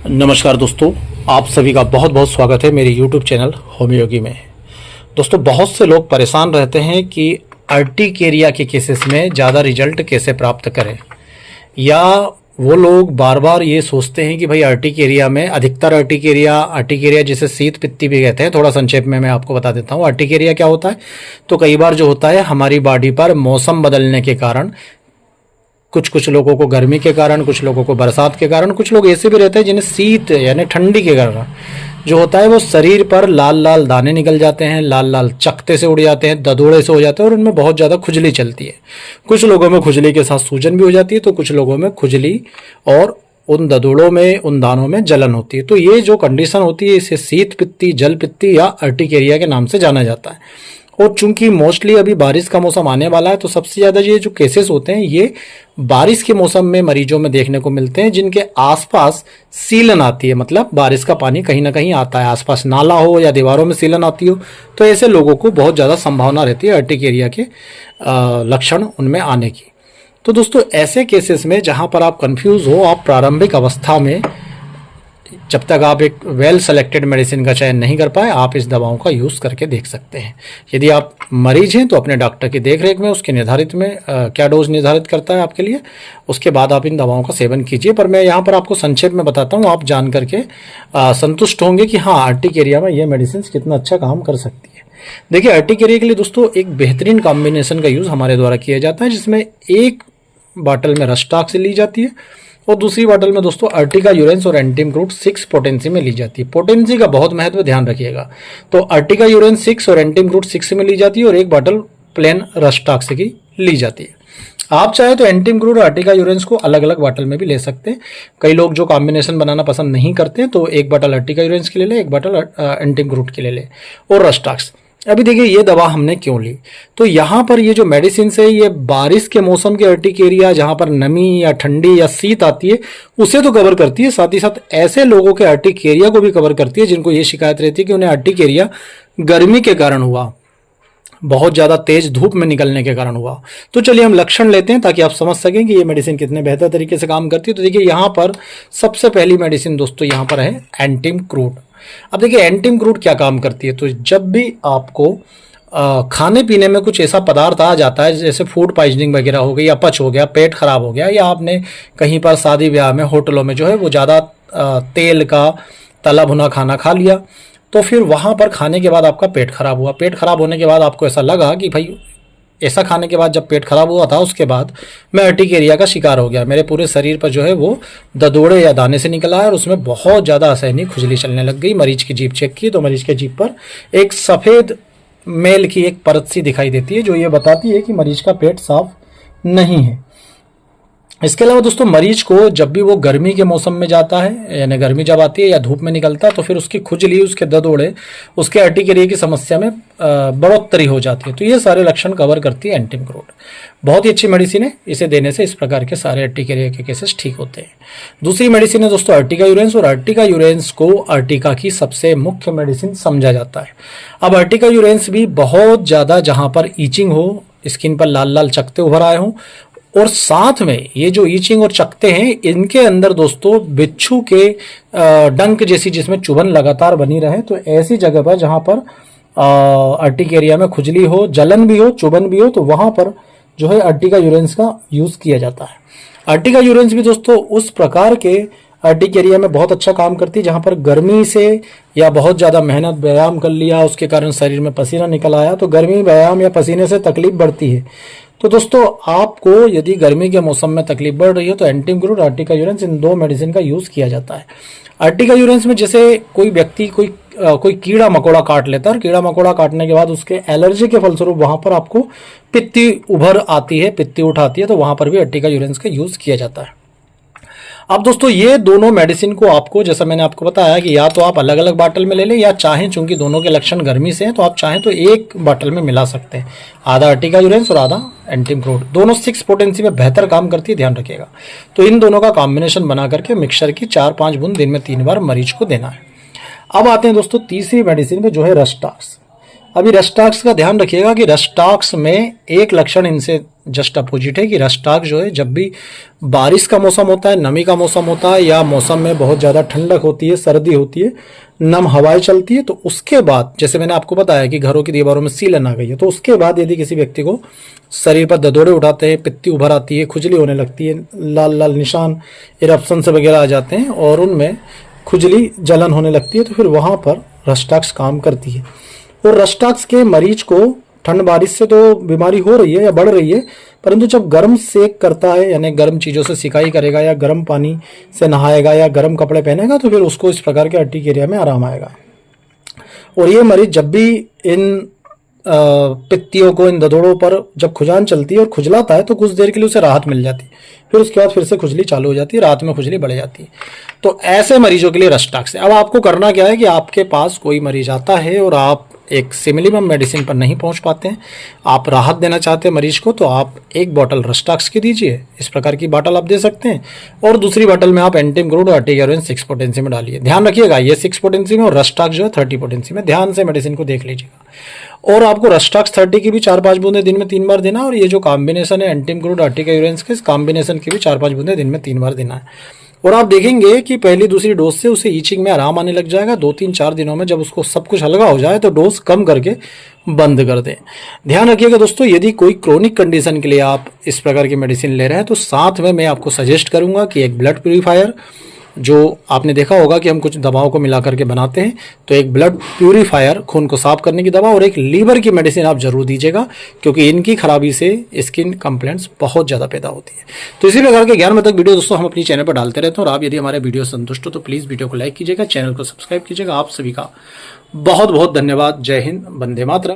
नमस्कार दोस्तों, आप सभी का बहुत बहुत स्वागत है मेरे YouTube चैनल होमियोगी में। दोस्तों, बहुत से लोग परेशान रहते हैं कि अर्टिकेरिया के केसेस में ज़्यादा रिजल्ट कैसे प्राप्त करें, या वो लोग बार बार ये सोचते हैं कि भाई अर्टिकेरिया में अधिकतर अर्टिकेरिया जिसे शीत पित्ती भी कहते हैं। थोड़ा संक्षेप में मैं आपको बता देता हूँ अर्टिकेरिया क्या होता है। तो कई बार जो होता है हमारी बॉडी पर मौसम बदलने के कारण, कुछ लोगों को गर्मी के कारण, कुछ लोगों को बरसात के कारण, कुछ लोग ऐसे भी रहते हैं जिन्हें शीत यानी ठंडी के कारण जो होता है वो शरीर पर लाल लाल दाने निकल जाते हैं, लाल लाल चकते से उड़ जाते हैं, ददोड़े से हो जाते हैं और उनमें बहुत ज़्यादा खुजली चलती है। कुछ लोगों में खुजली के साथ सूजन भी हो जाती है, तो कुछ लोगों में खुजली और उन ददोड़ों में, उन दानों में जलन होती है। तो ये जो कंडीशन होती है इसे शीत पित्ती, जल पित्ती या अर्टिकेरिया के नाम से जाना जाता है। और चूंकि मोस्टली अभी बारिश का मौसम आने वाला है, तो सबसे ज़्यादा ये जो केसेस होते हैं ये बारिश के मौसम में मरीजों में देखने को मिलते हैं, जिनके आसपास सीलन आती है। मतलब बारिश का पानी कहीं ना कहीं आता है, आसपास नाला हो या दीवारों में सीलन आती हो, तो ऐसे लोगों को बहुत ज़्यादा संभावना रहती है अर्टिकेरिया के लक्षण उनमें आने की। तो दोस्तों, ऐसे केसेस में जहाँ पर आप कंफ्यूज हो, आप प्रारंभिक अवस्था में जब तक आप एक वेल सेलेक्टेड मेडिसिन का चयन नहीं कर पाए, आप इस दवाओं का यूज़ करके देख सकते हैं। यदि आप मरीज हैं तो अपने डॉक्टर की देखरेख में उसके निर्धारित में क्या डोज निर्धारित करता है आपके लिए, उसके बाद आप इन दवाओं का सेवन कीजिए। पर मैं यहाँ पर आपको संक्षेप में बताता हूँ, आप जान करके संतुष्ट होंगे कि हाँ, अर्टिकेरिया में ये मेडिसिन कितना अच्छा काम कर सकती है। देखिए, अर्टिकेरिया के लिए दोस्तों एक बेहतरीन कॉम्बिनेशन का यूज़ हमारे द्वारा किया जाता है, जिसमें एक बॉटल में रस्टाक्स ली जाती है और दूसरी बॉटल में दोस्तों अर्टिका यूरेंस और एंटीमक्रूट 6 पोटेंसी में ली जाती है। पोटेंसी का बहुत महत्व ध्यान रखिएगा। तो अर्टिका यूरेंस 6 और एंटीमक्रूट 6 में ली जाती है और एक बॉटल प्लेन रस्टाक्स की ली जाती है। आप चाहे तो एंटीमक्रूट और अर्टिका यूरेंस को अलग अलग बॉटल में भी ले सकते हैं। कई लोग जो कॉम्बिनेशन बनाना पसंद नहीं करते, तो एक बॉटल अर्टिका यूरेंस के ले ले, एक बॉटल एंटीमक्रूट के ले ले और रस्टाक्स। अभी देखिए, ये दवा हमने क्यों ली। तो यहाँ पर ये जो मेडिसिन है ये बारिश के मौसम के अर्टिकेरिया, जहाँ पर नमी या ठंडी या शीत आती है, उसे तो कवर करती है, साथ ही साथ ऐसे लोगों के अर्टिकेरिया को भी कवर करती है जिनको ये शिकायत रहती है कि उन्हें अर्टिकेरिया गर्मी के कारण हुआ, बहुत ज़्यादा तेज धूप में निकलने के कारण हुआ। तो चलिए हम लक्षण लेते हैं ताकि आप समझ सकें कि ये मेडिसिन कितने बेहतर तरीके से काम करती है। तो देखिए, यहाँ पर सबसे पहली मेडिसिन दोस्तों यहाँ पर है एंटीमक्रूट। अब देखिए, एंटीमक्रूट क्या काम करती है। तो जब भी आपको खाने पीने में कुछ ऐसा पदार्थ आ जाता है, जैसे फूड पॉइजनिंग वगैरह हो गई, अपच हो गया, पेट खराब हो गया, या आपने कहीं पर शादी ब्याह में, होटलों में जो है वो ज़्यादा तेल का तला भुना खाना खा लिया, तो फिर वहाँ पर खाने के बाद आपका पेट खराब हुआ। पेट खराब होने के बाद आपको ऐसा लगा कि भाई, ऐसा खाने के बाद जब पेट खराब हुआ था उसके बाद मैं अर्टिकेरिया का शिकार हो गया, मेरे पूरे शरीर पर जो है वो ददोड़े या दाने से निकला है और उसमें बहुत ज़्यादा असहनीय खुजली चलने लग गई। मरीज की जीभ चेक की तो मरीज के जीभ पर एक सफ़ेद मेल की एक परत सी दिखाई देती है, जो ये बताती है कि मरीज का पेट साफ नहीं है। इसके अलावा दोस्तों, मरीज को जब भी वो गर्मी के मौसम में जाता है, यानी गर्मी जब आती है या धूप में निकलता है, तो फिर उसकी खुजली, उसके ददोड़े, उसके अर्टिकेरिया की समस्या में बढ़ोतरी हो जाती है। तो ये सारे लक्षण कवर करती है एंटीमक्रूट। बहुत ही अच्छी मेडिसिन है, इसे देने से इस प्रकार के सारे अर्टिकेरिया के केसेस ठीक होते हैं। दूसरी मेडिसिन है दोस्तों अर्टिका यूरेंस, और अर्टिका यूरेंस को अर्टिका की सबसे मुख्य मेडिसिन समझा जाता है। अब अर्टिका यूरेंस भी बहुत ज़्यादा, जहाँ पर ईचिंग हो, स्किन पर लाल लाल चकते उभर आए हों, और साथ में ये जो ईचिंग और चकते हैं, इनके अंदर दोस्तों बिच्छू के डंक जैसी, जिसमें चुभन लगातार बनी रहे, तो ऐसी जगह पर जहाँ पर अर्टिकेरिया में खुजली हो, जलन भी हो, चुभन भी हो, तो वहाँ पर जो है अर्टिका यूरेंस का यूज़ किया जाता है। अर्टिका यूरेंस भी दोस्तों उस प्रकार के अर्टिकेरिया में बहुत अच्छा काम करती है जहाँ पर गर्मी से या बहुत ज़्यादा मेहनत व्यायाम कर लिया, उसके कारण शरीर में पसीना निकल आया, तो गर्मी, व्यायाम या पसीने से तकलीफ बढ़ती है। तो दोस्तों, आपको यदि गर्मी के मौसम में तकलीफ बढ़ रही है तो एंटीमक्रूट, अर्टिका यूरेंस, इन दो मेडिसिन का यूज़ किया जाता है। अर्टिका यूरेंस में जैसे कोई व्यक्ति कोई कीड़ा मकोड़ा काट लेता है, और कीड़ा मकोड़ा काटने के बाद उसके एलर्जी के फलस्वरूप वहाँ पर आपको पित्ती उभर आती है, पित्ती उठाती है, तो वहाँ पर भी अर्टिका यूरेंस का यूज़ किया जाता है। अब दोस्तों, ये दोनों मेडिसिन को आपको, जैसा मैंने आपको बताया कि या तो आप अलग अलग बाटल में ले लें, या चाहें, चूंकि दोनों के लक्षण गर्मी से हैं, तो आप चाहें तो एक बाटल में मिला सकते हैं, आधा अर्टिका यूरेंस और आधा एंटीमक्रूट। दोनों 6 पोटेंसी में बेहतर काम करती है, ध्यान रखिएगा। तो इन दोनों का कॉम्बिनेशन बना करके मिक्सचर की 4-5 बूंद दिन में 3 बार मरीज को देना है। अब आते हैं दोस्तों तीसरी मेडिसिन पे, जो है रस्टाक्स। अभी रस्टाक्स का ध्यान रखिएगा कि रस्टाक्स में एक लक्षण इनसे जस्ट अपोजिट है कि रस्टाक्स जो है जब भी बारिश का मौसम होता है, नमी का मौसम होता है या मौसम में बहुत ज़्यादा ठंडक होती है, सर्दी होती है, नम हवाएं चलती है, तो उसके बाद जैसे मैंने आपको बताया कि घरों की दीवारों में सीलन आ गई है, तो उसके बाद यदि किसी व्यक्ति को शरीर पर ददोड़े उठाते हैं, पित्ती उभर आती है, खुजली होने लगती है, लाल लाल निशान इरप्शन से वगैरह आ जाते हैं और उनमें खुजली जलन होने लगती है, तो फिर वहाँ पर रस्टाक्स काम करती है। और रस्टाक्स के मरीज को ठंड बारिश से तो बीमारी हो रही है या बढ़ रही है, परंतु जब गर्म सेक करता है यानी गर्म चीज़ों से सिकाई करेगा या गर्म पानी से नहाएगा या गर्म कपड़े पहनेगा तो फिर उसको इस प्रकार के अर्टिकेरिया में आराम आएगा। और ये मरीज जब भी इन पित्तियों को, इन ददोड़ों पर जब खुजान चलती है और खुजलाता है तो कुछ देर के लिए उसे राहत मिल जाती है, फिर उसके बाद फिर से खुजली चालू हो जाती है, रात में खुजली बढ़ जाती है। तो ऐसे मरीजों के लिए रस्टाक्स है। अब आपको करना क्या है कि आपके पास कोई मरीज आता है और आप एक सिमिलिमम मेडिसिन पर नहीं पहुंच पाते हैं, आप राहत देना चाहते हैं मरीज को, तो आप एक बोतल रस्टाक्स की दीजिए, इस प्रकार की बोतल आप दे सकते हैं, और दूसरी बोतल में आप एंटीमग्रोड और अर्टिकेरियन 6 पोटेंसी में डालिए। ध्यान रखिएगा ये 6 पोटेंसी में और रस्टाक्स जो है 30 पोटेंसी में। ध्यान से मेडिसिन को देख लीजिएगा। और आपको रस्टाक्स 30 की भी 4-5 बूंदे दिन में 3 बार देना, और ये जो कॉम्बिनेशन है एंटीमग्रोड अर्टिकेरियन के, इस कॉम्बिनेशन की भी 4-5 बूंदे दिन में 3 बार देना है। और आप देखेंगे कि पहली दूसरी डोज से उसे ईचिंग में आराम आने लग जाएगा। 2-3-4 दिनों में जब उसको सब कुछ हल्का हो जाए तो डोज कम करके बंद कर दें। ध्यान रखिएगा दोस्तों, यदि कोई क्रोनिक कंडीशन के लिए आप इस प्रकार की मेडिसिन ले रहे हैं तो साथ में मैं आपको सजेस्ट करूंगा कि एक ब्लड प्यूरीफायर, जो आपने देखा होगा कि हम कुछ दवाओं को मिला करके बनाते हैं, तो एक ब्लड प्यूरीफायर, खून को साफ करने की दवा, और एक लीवर की मेडिसिन आप जरूर दीजिएगा, क्योंकि इनकी खराबी से स्किन कंप्लेंट्स बहुत ज़्यादा पैदा होती है। तो इसी प्रकार के ज्ञान तक वीडियो दोस्तों हम अपनी चैनल पर डालते रहते हैं, और आप यदि हमारे वीडियो संतुष्ट हो तो प्लीज़ वीडियो को लाइक कीजिएगा, चैनल को सब्सक्राइब कीजिएगा। आप सभी का बहुत बहुत धन्यवाद। जय हिंद, वंदे मातरम।